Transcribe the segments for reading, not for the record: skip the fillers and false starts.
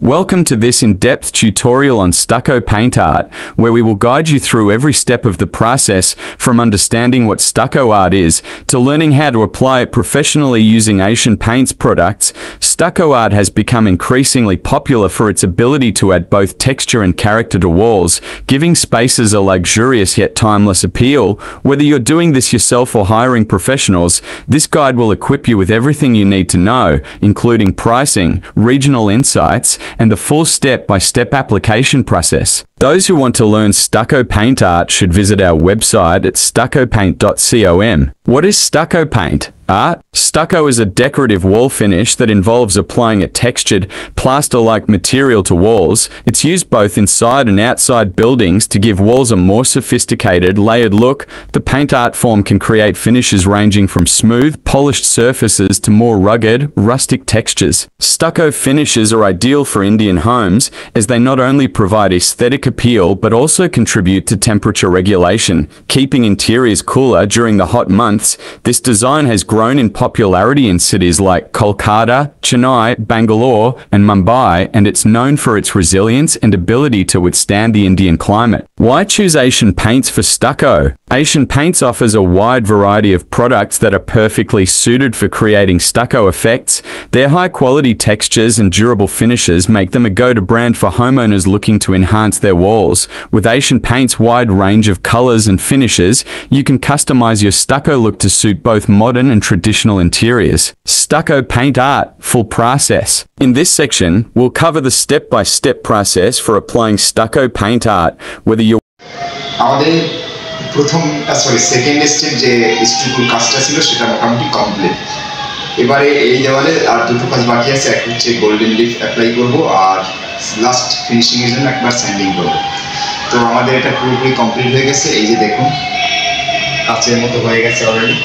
Welcome to this in-depth tutorial on stucco paint art, where we will guide you through every step of the process, from understanding what stucco art is, to learning how to apply it professionally using Asian Paints products. Stucco art has become increasingly popular for its ability to add both texture and character to walls, giving spaces a luxurious yet timeless appeal. Whether you're doing this yourself or hiring professionals, this guide will equip you with everything you need to know, including pricing, regional insights, and the full step-by-step application process. Those who want to learn stucco paint art should visit our website at stuccopaint.com. What is stucco paint art? Stucco is a decorative wall finish that involves applying a textured, plaster-like material to walls. It's used both inside and outside buildings to give walls a more sophisticated, layered look. The paint art form can create finishes ranging from smooth, polished surfaces to more rugged, rustic textures. Stucco finishes are ideal for Indian homes, as they not only provide aesthetic appeal but also contribute to temperature regulation, keeping interiors cooler during the hot months. This design has grown in popularity in cities like Kolkata, Chennai, Bangalore, and Mumbai, and it's known for its resilience and ability to withstand the Indian climate. Why choose Asian Paints for stucco? Asian Paints offers a wide variety of products that are perfectly suited for creating stucco effects. Their high-quality textures and durable finishes make them a go-to brand for homeowners looking to enhance their walls. With Asian Paints' wide range of colors and finishes, you can customize your stucco look to suit both modern and traditional interiors. Stucco paint art, full process. In this section, we'll cover the step-by-step process for applying stucco paint art, whether you're second step যে স্টুকুর কাজটা ছিল সেটা মোটামুটি complete. এবারে এই দেওয়ালে আর দুটো কাজ বাকি আছে, একটা হচ্ছে গোল্ডেন লিফ অ্যাপ্লাই করব আর লাস্ট ফিনিশিং এর জন্য একবার স্যান্ডিং করব। তো আমাদের এটা পুরোপুরি কমপ্লিট হয়ে গেছে। এই যে দেখুন কাচের মতো হয়ে গেছে অলরেডি,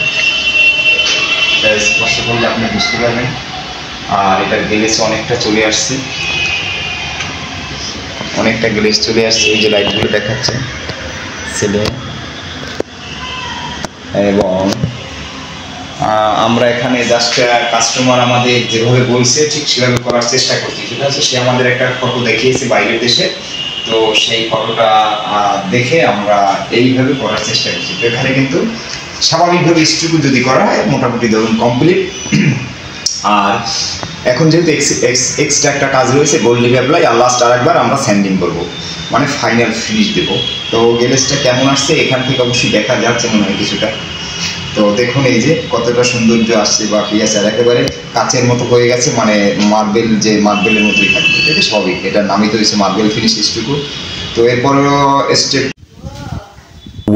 স্পষ্ট করলে আপনি বুঝতে পারবেন। আর এটার গ্লেজ অনেকটা চলে আসছে, অনেকটা গ্লেজ চলে আসছে। এই যে লাইটগুলো দেখাচ্ছে সিলিং, এবং আমরা এখানে জাস্ট কাস্টমার আমাদের যেভাবে বলছে ঠিক সেভাবে করার চেষ্টা করছি। সেটা হচ্ছে সে আমাদের একটা ফটো দেখিয়েছে বাইরের দেশে, তো সেই ফটোটা দেখে আমরা এইভাবে করার চেষ্টা করছি। তো এখানে কিন্তু স্বাভাবিকভাবে স্টুকু যদি করা হয় মোটামুটি ধরুন কমপ্লিট। আর এখন যেহেতু এক্সট্রা একটা কাজ রয়েছে গোল্ড লিফ অ্যাপ্লাই আর লাস্ট আরেকবার আমরা স্যান্ডিং করব, মানে ফাইনাল ফিনিশ দেব। তো গ্লেজটা কেমন আসছে এখান থেকে অবশ্যই দেখা যাচ্ছে মনে হয় কিছুটা। তো দেখুন এই যে কতটা সৌন্দর্য আসছে বা কি আছে, আর একেবারে কাচের মতো হয়ে গেছে, মানে মার্বেল যে মার্বেলের মতোই থাকবে। এটা সবই, এটার নামই তো হচ্ছে মার্বেল ফিনিশ স্টুকু। তো এরপরও step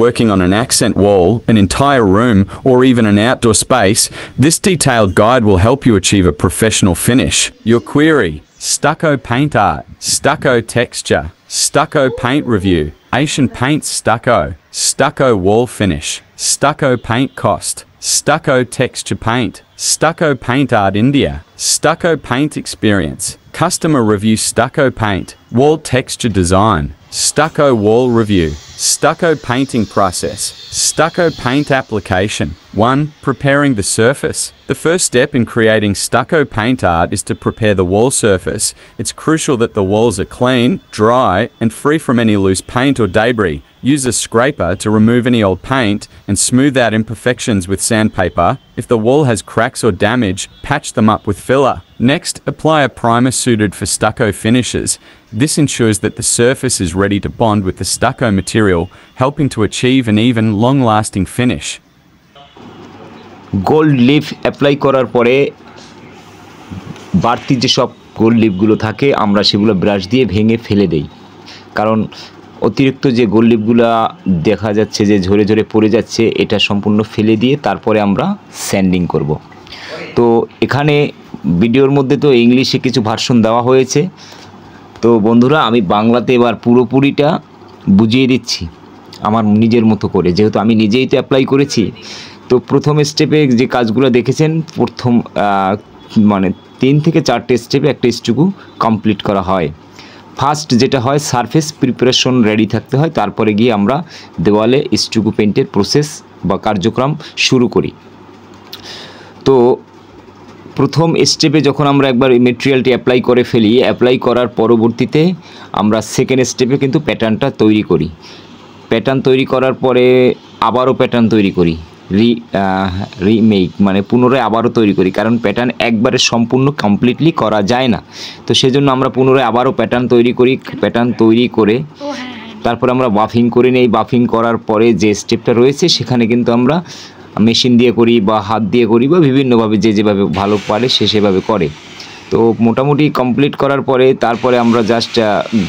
working on an accent wall, an entire room, or even an outdoor space, this detailed guide will help you achieve a professional finish. Your query: stucco paint art, stucco texture, stucco paint review, Asian Paints stucco, stucco wall finish, stucco paint cost, stucco texture paint, stucco paint art India, stucco paint experience, customer review stucco paint, wall texture design, stucco wall review, stucco painting process, stucco paint application. 1. Preparing the surface. The first step in creating stucco paint art is to prepare the wall surface. It's crucial that the walls are clean, dry, and free from any loose paint or debris. Use a scraper to remove any old paint and smooth out imperfections with sandpaper. If the wall has cracks or damage, patch them up with filler. Next, apply a primer suited for stucco finishes. This ensures that the surface is ready to bond with the stucco material, helping to achieve an even, long-lasting finish. Gold leaf apply করার পরে বাড়তি যেসব gold লিফগুলো থাকে আমরা সেগুলো brush দিয়ে ভেঙে ফেলে দেই, কারণ অতিরিক্ত যে গোল্ড লিফগুলো দেখা যাচ্ছে যে ঝরে ঝরে পড়ে যাচ্ছে, এটা সম্পূর্ণ ফেলে দিয়ে তারপরে আমরা স্যান্ডিং করব। তো এখানে ভিডিওর মধ্যে তো ইংলিশে কিছু ভার্সন দেওয়া হয়েছে, তো বন্ধুরা আমি বাংলাতে এবার পুরোপুরিটা বুঝিয়ে দিচ্ছি আমার নিজের মতো করে, যেহেতু আমি নিজেই তো অ্যাপ্লাই করেছি। তো প্রথম স্টেপে যে কাজগুলো দেখেছেন, প্রথম মানে 3 থেকে 4টে স্টেপে একটা স্টুকু কমপ্লিট করা হয়। ফার্স্ট যেটা হয় সারফেস প্রিপারেশন রেডি থাকতে হয়, তারপরে গিয়ে আমরা দেওয়ালে স্টুকু পেইন্টের প্রসেস বা কার্যক্রম শুরু করি। তো প্রথম স্টেপে যখন আমরা একবার এই মেটেরিয়ালটি অ্যাপ্লাই করে ফেলি, অ্যাপ্লাই করার পরবর্তীতে আমরা সেকেন্ড স্টেপে কিন্তু প্যাটার্নটা তৈরি করি। প্যাটার্ন তৈরি করার পরে আবারও প্যাটার্ন তৈরি করি, রিমেক মানে পুনরায় আবারও তৈরি করি, কারণ প্যাটার্ন একবারে সম্পূর্ণ কমপ্লিটলি করা যায় না। তো সেজন্য আমরা পুনরায় আবারও প্যাটার্ন তৈরি করি। প্যাটার্ন তৈরি করে তারপর আমরা বাফিং করে নিই। বাফিং করার পরে যে স্টেপটা রয়েছে সেখানে কিন্তু আমরা মেশিন দিয়ে করি বা হাত দিয়ে করি বা বিভিন্নভাবে যে যেভাবে ভালো পারে সে সেভাবে করে। তো মোটামুটি কমপ্লিট করার পরে তারপরে আমরা জাস্ট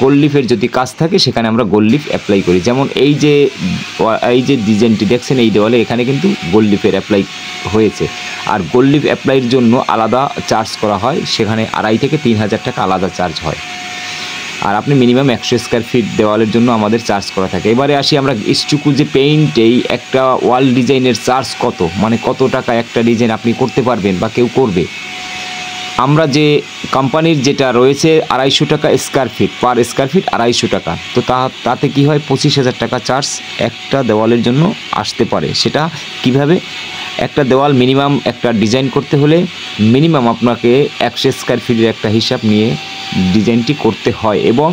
গোল্ড লিফের যদি কাজ থাকে সেখানে আমরা গোল্ড লিফ অ্যাপ্লাই করি। যেমন এই যে ডিজাইনটি দেখছেন এই দেওয়ালে, এখানে কিন্তু গোল্ড লিফের অ্যাপ্লাই হয়েছে। আর গোল্ড লিফ অ্যাপ্লাইয়ের জন্য আলাদা চার্জ করা হয়, সেখানে 2,500 থেকে 3,000 টাকা আলাদা চার্জ হয়। আর আপনি মিনিমাম 100 স্কোয়ার ফিট দেওয়ালের জন্য আমাদের চার্জ করা থাকে। এবারে আসি আমরা স্টুকু যে পেইন্ট, এই একটা ওয়াল ডিজাইনের চার্জ কত, মানে কত টাকা একটা ডিজাইন আপনি করতে পারবেন বা কেউ করবে। আমরা যে কোম্পানির যেটা রয়েছে 250 টাকা square feet, per square feet 250 টাকা। তো তাতে কি হয় 25,000 টাকা চার্জ একটা দেওয়ালের জন্য আসতে পারে। সেটা কিভাবে? একটা দেওয়াল মিনিমাম একটা ডিজাইন করতে হলে মিনিমাম আপনাকে 100 স্কোয়ার ফিটের একটা হিসাব নিয়ে ডিজাইনটি করতে হয়, এবং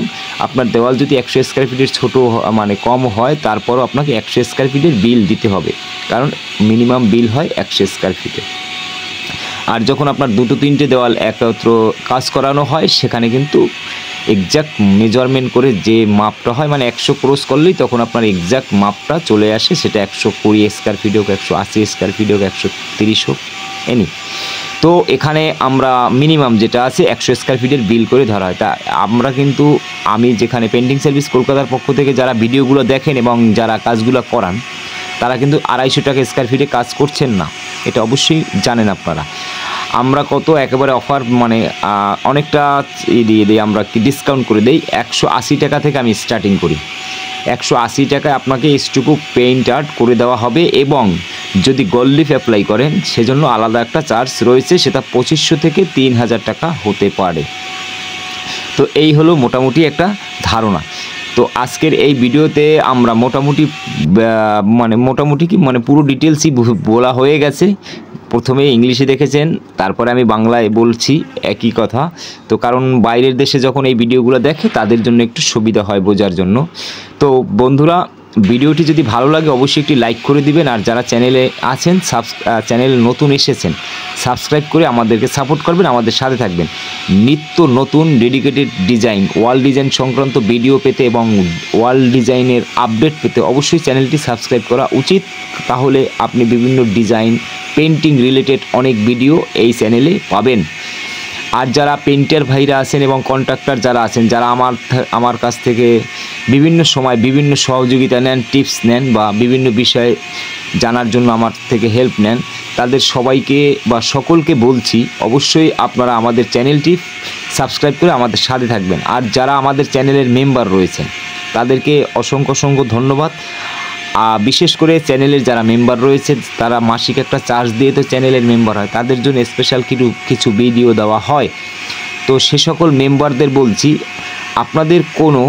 আপনার দেওয়াল যদি 100 স্কোয়ার ফিটের ছোটো মানে কম হয় তারপরও আপনাকে 100 স্কোয়ার ফিটের বিল দিতে হবে, কারণ মিনিমাম বিল হয় 100 স্কোয়ার ফিটে। আর যখন আপনার 2-3টে দেওয়াল একত্র কাজ করানো হয় সেখানে কিন্তু এক্স্যাক্ট মেজারমেন্ট করে যে মাপটা হয়, মানে 100 ক্রস করলেই তখন আপনার এক্স্যাক্ট মাপটা চলে আসে। সেটা 120 স্কোয়ার ফিট হোক, 180 স্কোয়ার ফিট হোক, 130 হোক, এনি। তো এখানে আমরা মিনিমাম যেটা আছে 100 স্কোয়ার ফিটের বিল করে ধরা হয়। তা আমরা কিন্তু আমি যেখানে পেন্টিং সার্ভিস কলকাতার পক্ষ থেকে যারা ভিডিওগুলো দেখেন এবং যারা কাজগুলো করান তারা কিন্তু 250 টাকা স্কোয়ার ফিটে কাজ করছেন না, এটা অবশ্যই জানেন আপনারা। আমরা কত একেবারে অফার মানে অনেকটা দিয়ে দিই, আমরা কি ডিসকাউন্ট করে দেই। 180 টাকা থেকে আমি স্টার্টিং করি। 180 টাকায় আপনাকে স্টুকু পেইন্ট আর্ট করে দেওয়া হবে, এবং যদি গোল্ড লিফ অ্যাপ্লাই করেন সেজন্য আলাদা একটা চার্জ রয়েছে, সেটা 2500 থেকে 3000 টাকা হতে পারে। তো এই হলো মোটামুটি একটা ধারণা। তো আজকের এই ভিডিওতে আমরা মোটামুটি পুরো ডিটেলসই বলা হয়ে গেছে। প্রথমে ইংলিশে দেখেছেন, তারপরে আমি বাংলায় বলছি একই কথা। তো কারণ বাইরের দেশে যখন এই ভিডিওগুলো দেখে তাদের জন্য একটু সুবিধা হয় বোঝার জন্য। তো বন্ধুরা, ভিডিওটি যদি ভালো লাগে অবশ্যই একটি লাইক করে দিবেন, আর যারা চ্যানেলে আছেন চ্যানেলে নতুন এসেছেন সাবস্ক্রাইব করে আমাদেরকে সাপোর্ট করবেন, আমাদের সাথে থাকবেন। নিত্য নতুন ডেডিকেটেড ডিজাইন, ওয়াল ডিজাইন সংক্রান্ত ভিডিও পেতে এবং ওয়াল ডিজাইনের আপডেট পেতে অবশ্যই চ্যানেলটি সাবস্ক্রাইব করা উচিত। তাহলে আপনি বিভিন্ন ডিজাইন পেন্টিং রিলেটেড অনেক ভিডিও এই চ্যানেলে পাবেন। আর যারা পেন্টার ভাইরা আছেন এবং কন্ট্রাক্টর যারা আছেন, যারা আমার কাছ থেকে বিভিন্ন সময় বিভিন্ন সহযোগিতা নেন, টিপস নেন বা বিভিন্ন বিষয়ে জানার জন্য আমার থেকে হেল্প নেন, তাদের সবাইকে বা সকলকে বলছি অবশ্যই আপনারা আমাদের চ্যানেলটি সাবস্ক্রাইব করে আমাদের সাথে থাকবেন। আর যারা আমাদের চ্যানেলের মেম্বার রয়েছেন তাদেরকে অসংখ্য ধন্যবাদ। বিশেষ করে চ্যানেলের যারা মেম্বার রয়েছে তারা মাসিক একটা চার্জ দিয়ে তো চ্যানেলের মেম্বার হয়, তাদের জন্য স্পেশাল কিছু ভিডিও দেওয়া হয়। তো সে সকল মেম্বারদের বলছি, আপনাদের কোনো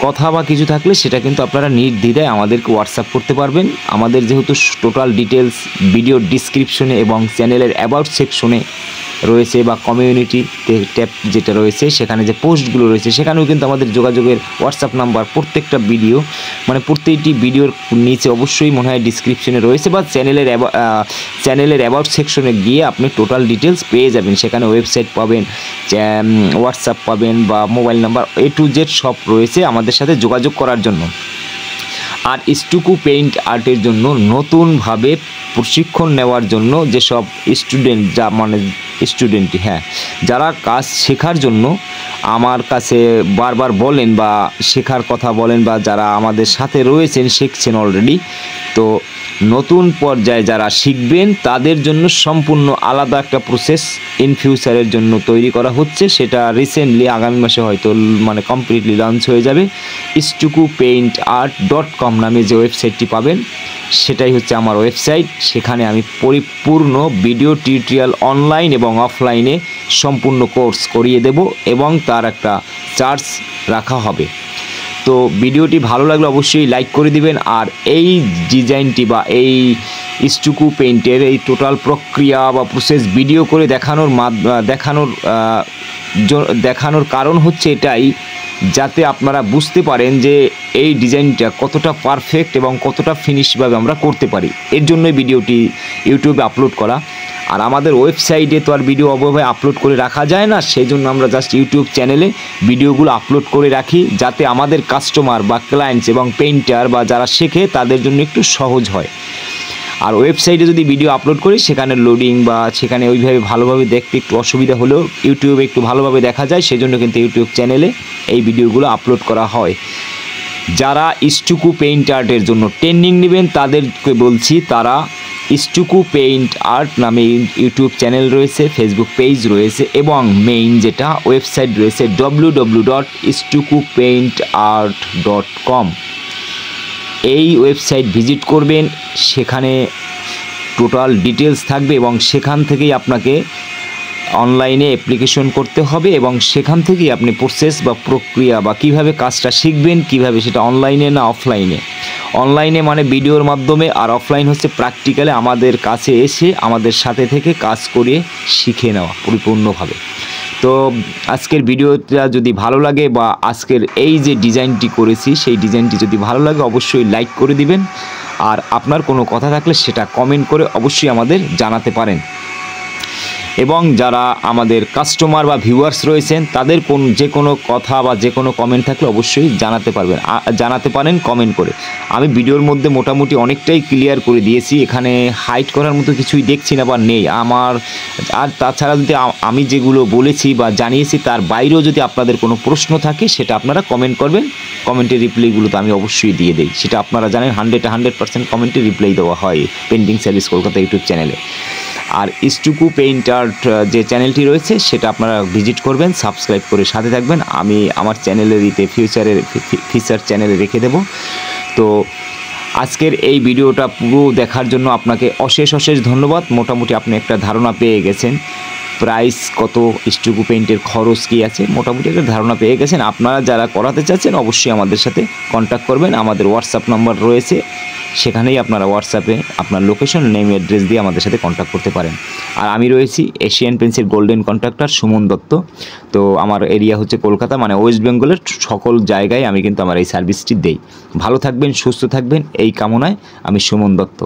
কথা বা কিছু থাকলে সেটা কিন্তু আপনারা নির্দ্বিধায় আমাদেরকে হোয়াটসঅ্যাপ করতে পারবেন। আমাদের যেহেতু টোটাল ডিটেলস ভিডিও ডিসক্রিপশনে এবং চ্যানেলের অ্যাবাউট সেকশনে রয়েছে, বা কমিউনিটি ট্যাব যেটা রয়েছে সেখানে যে পোস্টগুলো রয়েছে সেখানেও কিন্তু আমাদের যোগাযোগের হোয়াটসঅ্যাপ নাম্বার প্রত্যেকটা ভিডিও প্রত্যেকটি ভিডিওর নিচে অবশ্যই মনে হয় ডিসক্রিপশনে রয়েছে, বা চ্যানেলের অ্যাবাউট সেকশনে গিয়ে আপনি টোটাল ডিটেলস পেয়ে যাবেন। সেখানে ওয়েবসাইট পাবেন, হোয়াটসঅ্যাপ পাবেন, বা mobile number A to Z সব রয়েছে আমাদের সাথে যোগাযোগ করার জন্য। আর স্টুকু পেইন্ট আর্টের জন্য নতুনভাবে প্রশিক্ষণ নেওয়ার জন্য যেসব স্টুডেন্ট যারা কাজ শেখার জন্য আমার কাছে বারবার বলেন বা শেখার কথা বলেন, বা যারা আমাদের সাথে রয়েছেন শিখছেন অলরেডি, তো নতুন পর্যায়ে যারা শিখবেন তাদের জন্য সম্পূর্ণ আলাদা একটা প্রসেস ইন ফিউচারের জন্য তৈরি করা হচ্ছে। সেটা রিসেন্টলি আগামী মাসে হয়তো কমপ্লিটলি লঞ্চ হয়ে যাবে। stukupaintart.com নামে যে ওয়েবসাইটটি পাবেন সেটাই হচ্ছে আমার ওয়েবসাইট। সেখানে আমি পরিপূর্ণ ভিডিও টিউটোরিয়াল অনলাইন এবং অফলাইনে সম্পূর্ণ কোর্স করিয়ে দেব, এবং তার একটা চার্জ রাখা হবে। তো ভিডিওটি ভালো লাগলে অবশ্যই লাইক করে দিবেন। আর এই ডিজাইনটি বা এই স্টুকো পেইন্টের এই টোটাল প্রক্রিয়া বা প্রসেস ভিডিও করে দেখানোর কারণ হচ্ছে এটাই, যাতে আপনারা বুঝতে পারেন যে এই ডিজাইনটা কতটা পারফেক্ট এবং কতটা ফিনিশভাবে আমরা করতে পারি। এর জন্যই ভিডিওটি ইউটিউবে আপলোড করা। আর আমাদের ওয়েবসাইটে তো আর ভিডিও অভাবে আপলোড করে রাখা যায় না, সেই জন্য আমরা জাস্ট ইউটিউব চ্যানেলে ভিডিওগুলো আপলোড করে রাখি, যাতে আমাদের কাস্টমার বা ক্লায়েন্টস এবং পেইন্টার বা যারা শেখে তাদের জন্য একটু সহজ হয়। আর ওয়েবসাইটে যদি ভিডিও আপলোড করি সেখানে লোডিং বা সেখানে ওইভাবে ভালোভাবে দেখতে একটু অসুবিধা হলেও ইউটিউবে একটু ভালোভাবে দেখা যায়, সেজন্য কিন্তু ইউটিউব চ্যানেলে এই ভিডিওগুলো আপলোড করা হয়। যারা স্টুকো পেইন্ট আর্টের জন্য ট্রেনিং নেবেন তাদেরকে বলছি, তারা স্টুকো পেইন্ট আর্ট নামে ইউটিউব চ্যানেল রয়েছে, ফেসবুক পেজ রয়েছে এবং মেইন যেটা ওয়েবসাইট রয়েছে www.stucopaintart.com। এই ওয়েবসাইট ভিজিট করবেন, সেখানে টোটাল ডিটেলস থাকবে এবং সেখান থেকেই আপনাকে অনলাইনে অ্যাপ্লিকেশন করতে হবে এবং সেখান থেকেই আপনি প্রসেস বা প্রক্রিয়া বা কিভাবে কাজটা শিখবেন, কিভাবে সেটা অনলাইনে না অফলাইনে। অনলাইনে মানে ভিডিওর মাধ্যমে, আর অফলাইন হচ্ছে প্র্যাকটিক্যালে আমাদের কাছে এসে আমাদের সাথে থেকে কাজ করে শিখে নেওয়া পরিপূর্ণভাবে। তো আজকের ভিডিওটা যদি ভালো লাগে বা আজকের এই যে ডিজাইনটি করেছি সেই ডিজাইনটি যদি ভালো লাগে অবশ্যই লাইক করে দিবেন, আর আপনার কোনো কথা থাকলে সেটা কমেন্ট করে অবশ্যই আমাদের জানাতে পারেন। এবং যারা আমাদের কাস্টমার বা ভিউয়ার্স রয়েছেন তাদের যে কোনো কথা বা যে কোনো কমেন্ট থাকলে অবশ্যই জানাতে পারেন কমেন্ট করে। আমি ভিডিওর মধ্যে মোটামুটি অনেকটাই ক্লিয়ার করে দিয়েছি, এখানে হাইড করার মতো কিছুই দেখছি না বা নেই আমার। আর তাছাড়া যদি আমি যেগুলো বলেছি বা জানিয়েছি তার বাইরেও যদি আপনাদের কোনো প্রশ্ন থাকে সেটা আপনারা কমেন্ট করবেন, কমেন্টের রিপ্লাইগুলো তো আমি অবশ্যই দিয়ে দিই, সেটা আপনারা জানেন 100% কমেন্টে রিপ্লাই দেওয়া হয় পেন্টিং সার্ভিস কলকাতা ইউটিউব চ্যানেলে। আর স্টুকো পেইন্ট আর্ট যে চ্যানেলটি রয়েছে সেটা আপনারা ভিজিট করবেন, সাবস্ক্রাইব করে সাথে থাকবেন। আমি আমার চ্যানেলের ফিচার চ্যানেলে রেখে দেব। তো আজকের এই ভিডিওটা পুরো দেখার জন্য আপনাকে অশেষ ধন্যবাদ। মোটামুটি আপনি একটা ধারণা পেয়ে গেছেন প্রাইস কত, স্টুকো পেইন্টের খরচ কী আছে, মোটামুটি একটা ধারণা পেয়ে গেছেন। আপনারা যারা করাতে চাচ্ছেন অবশ্যই আমাদের সাথে কন্ট্যাক্ট করবেন, আমাদের হোয়াটসঅ্যাপ নাম্বার রয়েছে, সেখানেই আপনারা হোয়াটসঅ্যাপে আপনার লোকেশন, নেম, অ্যাড্রেস দিয়ে আমাদের সাথে কন্ট্যাক্ট করতে পারেন। আর আমি রয়েছি Asian pencil golden contractor Suman Dutta. তো আমার এরিয়া হচ্ছে কলকাতা, মানে ওয়েস্ট বেঙ্গলের সকল জায়গায় আমি কিন্তু আমার এই সার্ভিসটি দেই। ভালো থাকবেন, সুস্থ থাকবেন এই কামনায় আমি সুমন দত্ত।